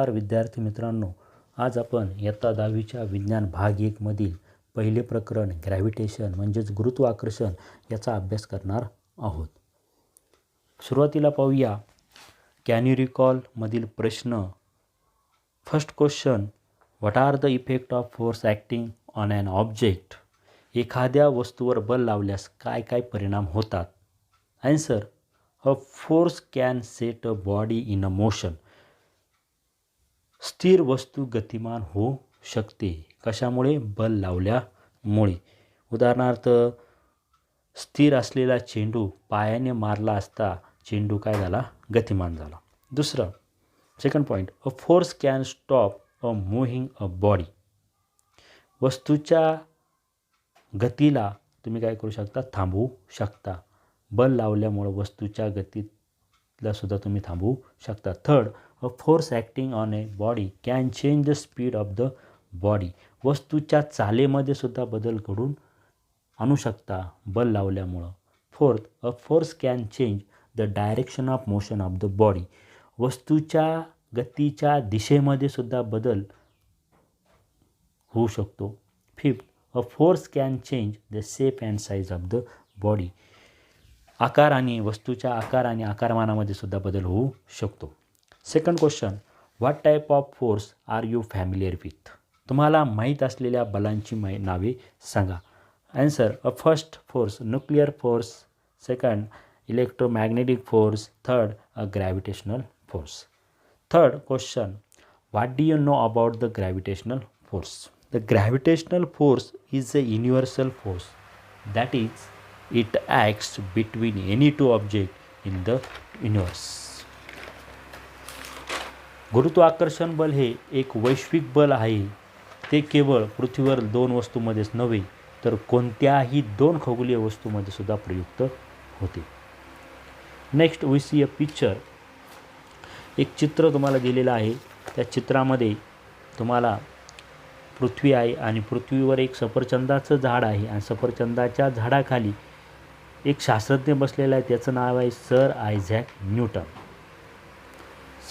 नमस्कार विद्यार्थी मित्रांनो, आज आपण इयत्ता 10वीच्या विज्ञान भाग 1 मधील पहिले प्रकरण ग्रॅव्हिटेशन म्हणजेच गुरुत्वाकर्षण याचा अभ्यास करणार आहोत. सुरुवातीला पाहूया कॅन यू रिकॉल मधील प्रश्न. First question, what are the effect of force acting on an object. एखाद्या वस्तूवर बल लावल्यास काय काय परिणाम होतात. Answer, a force can set a body in a motion. स्थिर वस्तू गतिमान होऊ शकते. कशामुळे? बल लावल्यामुळे. उदाहरणार्थ, स्थिर असलेला चेंडू पायाने मारला असता चेंडू काय झाला? गतिमान झाला. दुसरं, second point, a force can stop a moving a body. वस्तूच्या गतीला तुम्ही काय करू शकता? थांबवू शकता. बल लावल्यामुळे वस्तूच्या गतीला सुद्धा तुम्ही थांबवू शकता. Third, a force acting on a body can change the speed of the body. वस्तूच्या चालेमध्ये सुद्धा बदल घडून आणू शकता बल लावल्यामुळं. Fourth, a force can change the direction of motion of the body. वस्तूच्या गतीच्या दिशेमध्ये सुद्धा बदल होऊ शकतो. Fifth, a force can change the shape and size of the body. वस्तूच्या आकार आणि आकारमानामध्ये सुद्धा बदल होऊ शकतो. Second question, what type of force are you familiar with. तुम्हाला माहीत असलेल्या बलांची नावे सांगा. Answer, a first force nuclear force, second electromagnetic force, third a gravitational force. Third question, what do you know about the gravitational force. The gravitational force is a universal force that is it acts between any two object in the universe. गुरुत्वाकर्षण बल हे एक वैश्विक बल आहे. ते केवळ पृथ्वीवर 2 वस्तूमध्येच नव्हे तर कोणत्याही 2 खगोलीय वस्तूमध्ये सुद्धा प्रयुक्त होते. Next we see a picture. एक चित्र तुम्हाला दिलेलं आहे. त्या चित्रामध्ये तुम्हाला पृथ्वी आहे आणि पृथ्वीवर एक सफरचंदाचं झाड आहे आणि सफरचंदाच्या झाडाखाली एक शास्त्रज्ञ बसलेला आहे. त्याचं नाव आहे sir Isaac Newton.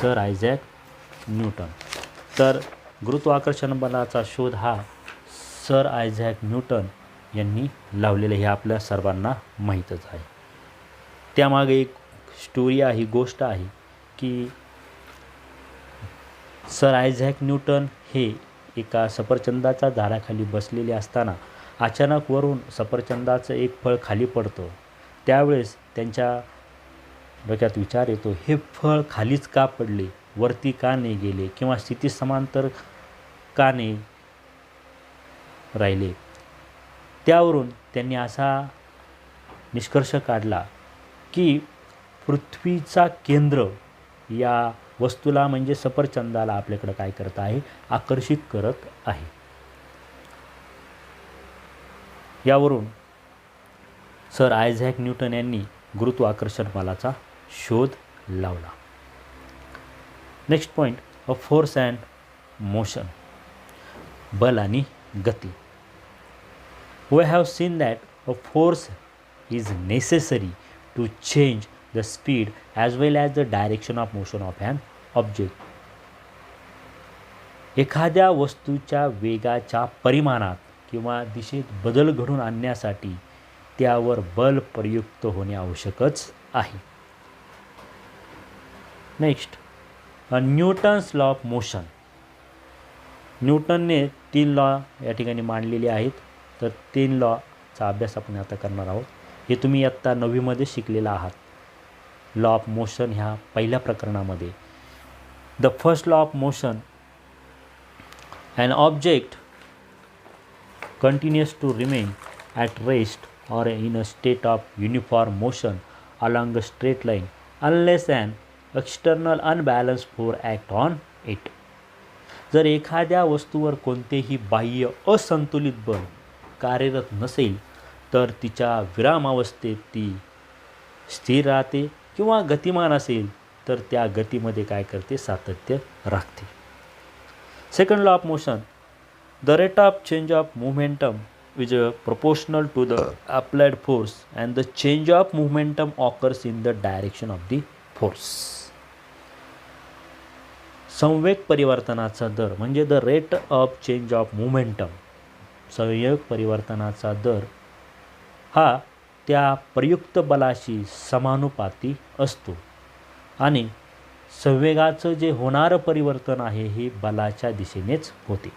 Sir Isaac Newton. तर गुरुत्वाकर्षण बलाचा शोध हा सर आयझॅक न्यूटन यांनी लावलेला हे आपल्या सर्वांना माहीतच आहे. त्यामागे एक स्टोरी आहे, गोष्ट आहे की सर आयझॅक न्यूटन हे एका सफरचंदाच्या झाडाखाली बसलेले असताना अचानक वरून सफरचंदाचं एक फळ खाली पडतं. त्यावेळेस त्यांच्या डोक्यात विचार येतो, हे फळ खालीच का पडले, वरती का नाही गेले किंवा स्थिती समांतर का नाही राहिले. त्यावरून त्यांनी असा निष्कर्ष काढला की पृथ्वीचा केंद्र या वस्तूला म्हणजे सफरचंदाला आपल्याकडे काय करत आहे? आकर्षित करत आहे. यावरून सर आयझॅक न्यूटन यांनी गुरुत्वाकर्षण बलाचा शोध लावला. Next point, a force and motion. बल आणि गती. We have seen that a force is necessary to change the speed as well as the direction of motion of an object. एखाद्या वस्तूच्या वेगाच्या परिमाणात किंवा दिशेत बदल घडून आणण्यासाठी त्यावर बल प्रयुक्त होणे आवश्यकच आहे. Next, Newton's law of motion. न्यूटनने 3 लॉ या ठिकाणी मांडलेले आहेत. तर 3 लॉचा अभ्यास आपण आता करणार आहोत. हे तुम्ही इयत्ता 9वीमध्ये शिकलेला आहात. लॉ ऑफ मोशन ह्या पहिल्या प्रकरणामध्ये. The first law of motion, an object continues to remain at rest or in a state of uniform motion along a straight line unless an external unbalanced force act on it. जर एखाद्या वस्तूवर कोणतेही बाह्य असंतुलित बल कार्यरत नसेल तर तिच्या विरामावस्थेत ती स्थिर राहते किंवा गतिमान असेल तर त्या गतीमध्ये काय करते? सातत्य राखते. Second law of motion, the rate of change of momentum is proportional to the applied force and the change of momentum occurs in the direction of the force. संवेग परिवर्तनाचा दर म्हणजे the rate of change of momentum, संवेग परिवर्तनाचा दर हा त्या प्रयुक्त बलाशी समानुपाती असतो आणि संवेगाचं जे होणारं परिवर्तन आहे हे बलाच्या दिशेनेच होते.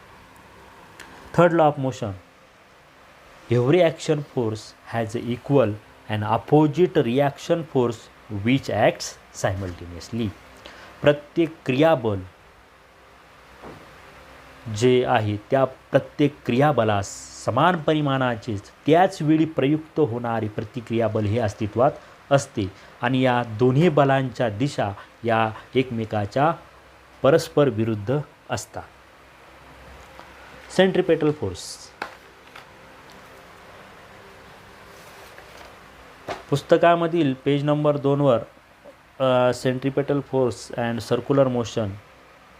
Third law of motion, every action force has equal and opposite reaction force which acts simultaneously. प्रत्येक क्रियाबल जे आहे त्या प्रत्येक क्रियाबलास समान परिमाणाचेच त्याच वेळी प्रयुक्त होणारे प्रतिक्रियाबल हे अस्तित्वात असते आणि या दोन्ही बलांच्या दिशा या एकमेकाच्या परस्पर विरुद्ध असतात. सेंट्रिपेटल फोर्स, पुस्तकामधील पेज नंबर 2वर centripetal force and circular motion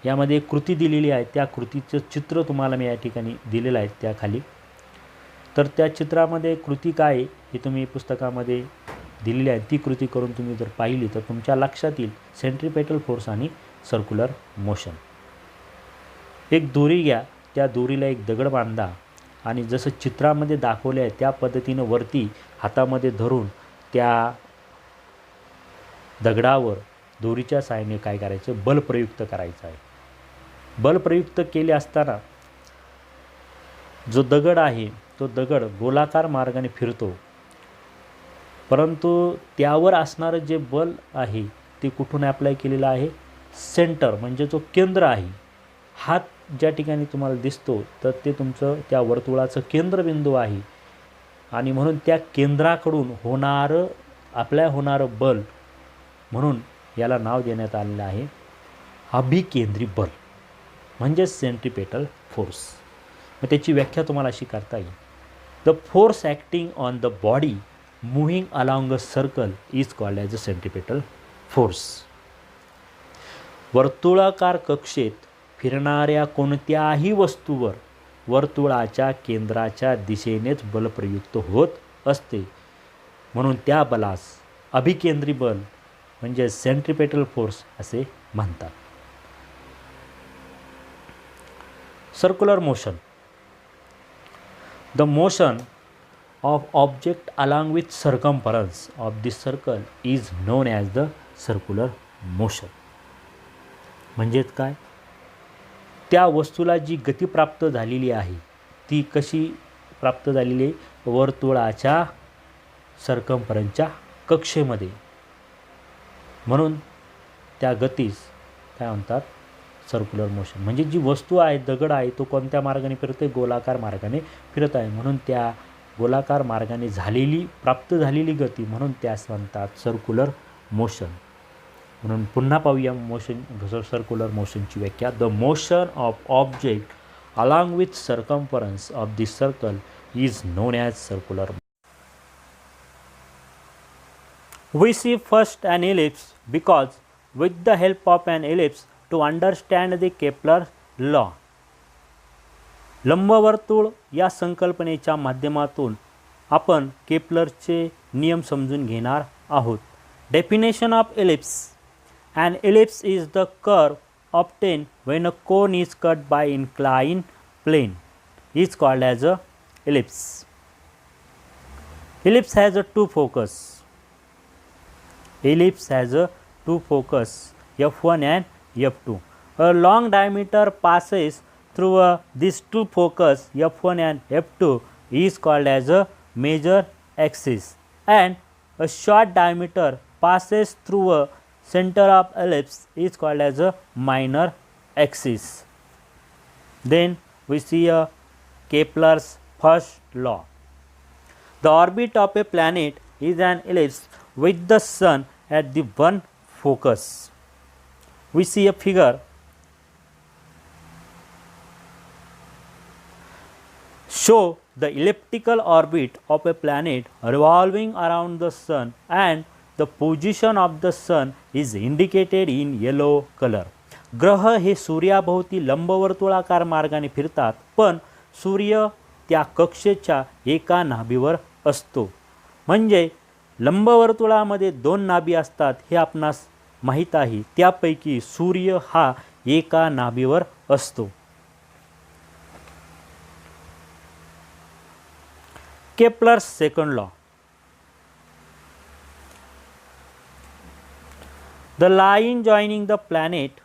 यामध्ये एक कृती दिलेली आहे. त्या कृतीचं चित्र तुम्हाला मी या ठिकाणी दिलेलं आहे त्या खाली. तर त्या चित्रामध्ये कृती काय हे तुम्ही पुस्तकामध्ये दिलेली आहे. ती कृती करून तुम्ही जर पाहिली तर तुमच्या लक्षात येईल सेंट्रिपेटल फोर्स आणि सर्क्युलर मोशन. एक दोरी घ्या, त्या दोरीला एक दगड बांधा आणि जसं चित्रामध्ये दाखवले आहे त्या पद्धतीनं वरती हातामध्ये धरून त्या दगडावर दोरीच्या साहाय्याने काय करायचं, बल प्रयुक्त करायचं आहे. बल प्रयुक्त केले असताना जो दगड आहे तो दगड गोलाकार मार्गाने फिरतो, परंतु त्यावर असणारं जे बल आहे ते कुठून ॲप्लाय केलेलं आहे, सेंटर म्हणजे जो केंद्र आहे. हात ज्या ठिकाणी तुम्हाला दिसतो तर ते तुमचं त्या वर्तुळाचं केंद्रबिंदू आहे आणि म्हणून त्या केंद्राकडून होणारं बल म्हणून याला नाव देण्यात आलेलं आहे अभिकेंद्री बल म्हणजे सेंट्रिपेटल फोर्स. मग त्याची व्याख्या तुम्हाला अशी करता येईल, the force acting on the body moving along a circle is called as a centripetal force. वर्तुळाकार कक्षेत फिरणाऱ्या कोणत्याही वस्तूवर वर्तुळाच्या केंद्राच्या दिशेनेच बल प्रयुक्त होत असते, म्हणून त्या बलास अभिकेंद्री बल म्हणजे सेंट्रिपेटल फोर्स असे म्हणतात. Circular motion, the motion of object along with circumference of the circle is known as the circular motion. म्हणजेच काय, त्या वस्तूला जी गती प्राप्त झालेली आहे ती कशी प्राप्त झालेली आहे, वर्तुळाच्या सर्कम्फरन्सच्या कक्षेमध्ये, म्हणून त्या गतीस काय म्हणतात, सर्क्युलर मोशन. म्हणजे जी वस्तू आहे, दगड आहे, तो कोणत्या मार्गाने फिरतोय, गोलाकार मार्गाने फिरत आहे, म्हणून त्या गोलाकार मार्गाने प्राप्त झालेली गती म्हणून त्यास म्हणतात सर्क्युलर मोशन. म्हणून पुन्हा पाहूया सर्क्युलर मोशनची व्याख्या, the motion of object along with circumference of the circle is known as circular. We see first an ellipse because with the help of an ellipse to understand the Kepler law. लंबवर्तुळ या संकल्पनेच्या माध्यमातून आपण केपलरचे नियम समजून घेणार आहोत. Definition of ellipse, an ellipse is the curve obtained when a cone is cut by inclined plane is called as a ellipse. Ellipse has a two focus. Ellipse has a two focus, F1 and F2. A long diameter passes through these two focus F1 and F2 is called as a major axis, and a short diameter passes through a center of ellipse is called as a minor axis. Then we see Kepler's first law. The orbit of a planet is an ellipse with the sun at the one focus. We see a figure show the elliptical orbit of a planet revolving around the sun and the position of the sun is indicated in yellow color. ग्रह हे सूर्याभोवती लंबवर्तुळाकार मार्गाने फिरतात, पण सूर्य त्या कक्षेच्या एका नाभीवर असतो. म्हणजे लंबवर्तुळामध्ये दोन नाभी असतात हे आपणास माहीत आहे. त्यापैकी सूर्य हा एका नाभीवर असतो. Kepler's second law. The line joining the planet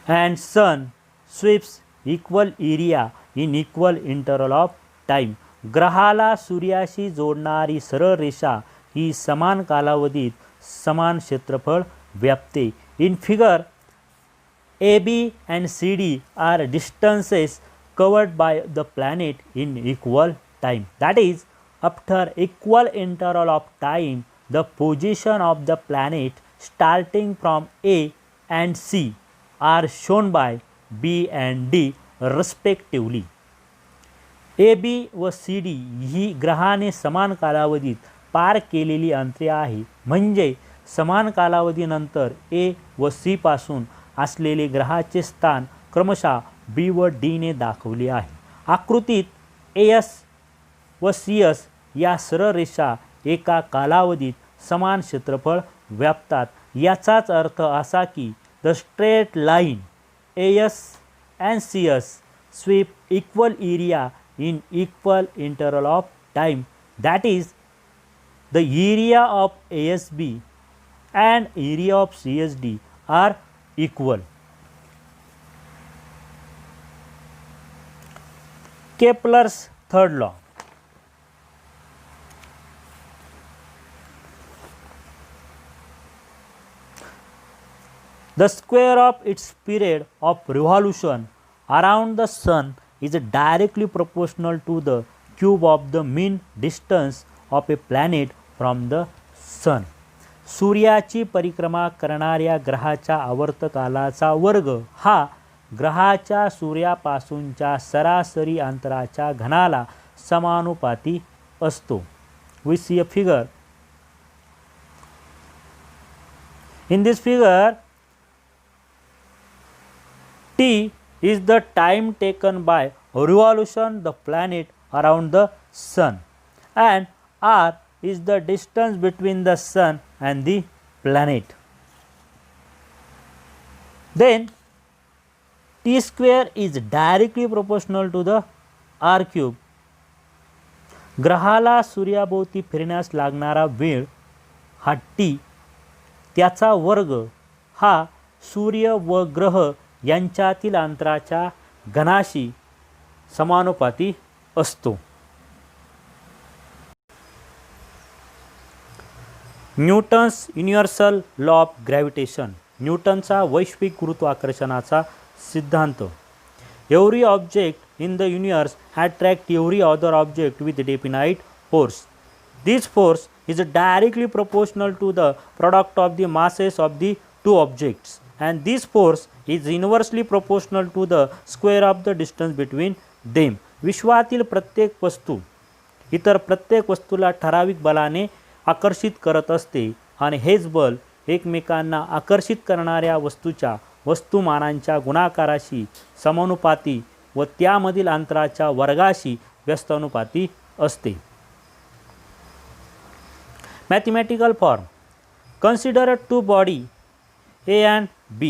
and sun sweeps equal area in equal interval of time. ग्रहाला सूर्याशी जोडणारी सरळ रेषा ही समान कालावधीत समान क्षेत्रफळ व्यापते. In figure, AB and CD are distances covered by the planet in equal time. That is, after equal interval of time, the position of the planet starting from A and C are shown by B and D respectively. AB व CD ही ग्रहाने समान कालावधीत पार केलेली अंतरे आहे. म्हणजे समान कालावधीनंतर A व C पासून असलेले ग्रहाचे स्थान क्रमशः B व D ने दाखवले आहे. आकृतीत AS व CS या सरळ रेषा एका कालावधीत समान क्षेत्रफळ व्यापतात. याचाच अर्थ असा की the straight line AS and CS sweep equal area in equal interval of time. That is, the area of ASB and area of CSD are equal. Kepler's third law. The square of its period of revolution around the sun is directly proportional to the cube of the mean distance of a planet from the sun. सूर्याची परिक्रमा करणाऱ्या ग्रहाच्या आवर्तकालाचा वर्ग हा ग्रहाच्या सूर्यापासूनच्या सरासरी अंतराच्या घनाला समानुपाती असतो. We see a figure. In this figure, T is the time taken by revolution the planet around the sun, and R is the distance between the sun and the planet. Then T square is directly proportional to the R cube. ग्रहाला सूर्याभोवती फिरण्यास लागणारा वेळ हा T, त्याचा वर्ग हा सूर्य व ग्रह यांच्यातील अंतराच्या घनाशी समानुपाती असतो. Newton's universal law of gravitation. न्यूटनचा वैश्विक गुरुत्वाकर्षणाचा सिद्धांत. Every object in the universe attract every other object with definite force. This force is directly proportional to the product of the masses of the two objects, and this force is inversely proportional to the square of the distance between them. विश्वातील प्रत्येक वस्तू इतर प्रत्येक वस्तूला ठराविक बलाने आकर्षित करत असते आणि हेच बल एकमेकांना आकर्षित करणाऱ्या वस्तूच्या वस्तुमानांच्या गुणाकाराशी समानुपाती व त्यामधील अंतराच्या वर्गाशी व्यस्तानुपाती असते. Mathematical form. Consider two body A and B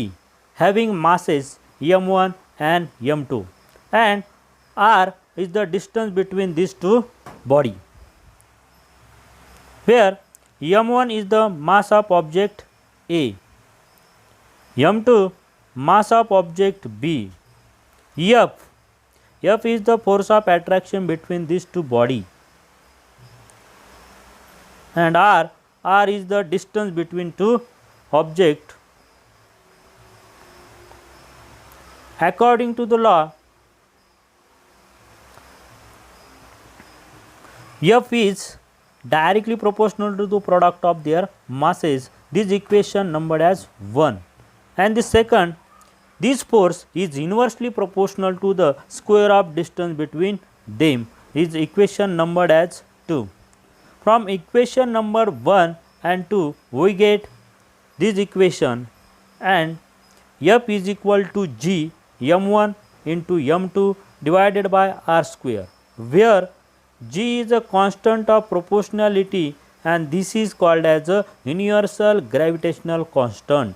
having masses m1 and m2, and r is the distance between these two body, where m1 is the mass of object A, m2 mass of object B, f is the force of attraction between these two body, and r is the distance between two object. According to the law, F is directly proportional to the product of their masses. This equation numbered as 1. And the second, this force is inversely proportional to the square of distance between them. Is equation numbered as 2. From equation number 1 and 2, we get this equation, and F is equal to G m1 into m2 divided by r square, where G is a constant of proportionality and this is called as a universal gravitational constant.